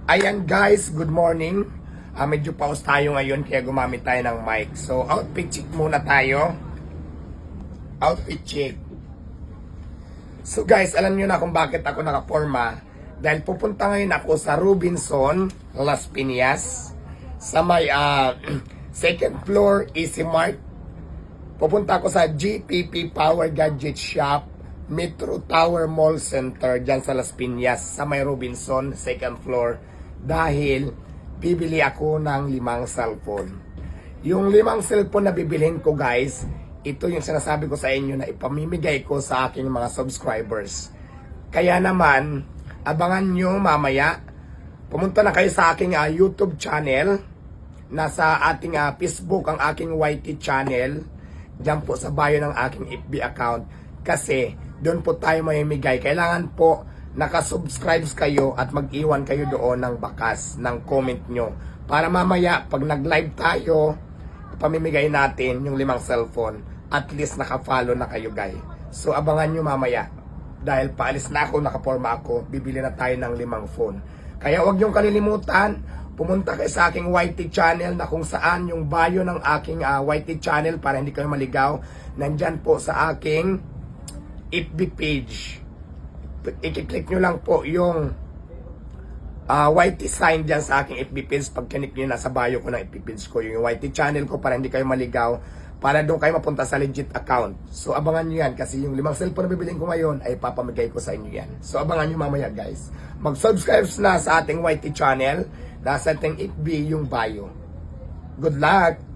Ayan guys, good morning. Medyo pause tayo ngayon kaya gumamit tayo ng mic. So outfit check muna tayo. Outfit check. So guys, alam nyo na kung bakit ako nakaporma. Dahil pupunta ngayon ako sa Robinson, Las Piñas. Sa may second floor, Easy Mart. Pupunta ako sa GPP Power Gadget Shop, Metro Tower Mall Center, dyan sa Las Piñas, sa may Robinson, second floor. Dahil bibili ako ng 5 cellphone. Yung 5 cellphone na bibilhin ko guys, ito yung sinasabi ko sa inyo na ipamimigay ko sa aking mga subscribers. Kaya naman, abangan nyo mamaya. Pumunta na kayo sa aking YouTube channel. Nasa ating Facebook ang aking YT channel. Diyan po sa bio ng aking FB account. Kasi doon po tayo mamimigay. Kailangan po nakasubscribe kayo at mag-iwan kayo doon ng bakas, ng comment nyo. Para mamaya, pag nag-live tayo, pamimigay natin yung 5 cellphone. At least naka-follow na kayo guys. So abangan nyo mamaya. Dahil paalis na ako, nakaporma ako, bibili na tayo ng 5 phone. Kaya huwag nyong kalilimutan, pumunta kayo sa aking YT channel na kung saan yung bio ng aking YT channel para hindi kayo maligaw. Nandyan po sa aking FB page. I-click nyo lang po yung YT sign dyan sa aking FB page. Pag kinik nyo, nasa bio ko ng FB page ko yung YT channel ko para hindi kayo maligaw, para doon kayo mapunta sa legit account. So abangan nyo yan kasi yung 5 cellphone na bibilhin ko ngayon ay papamigay ko sa inyo yan. So abangan nyo mamaya guys. Mag-subscribe na sa ating YT channel, nasa ating FB yung bio. Good luck!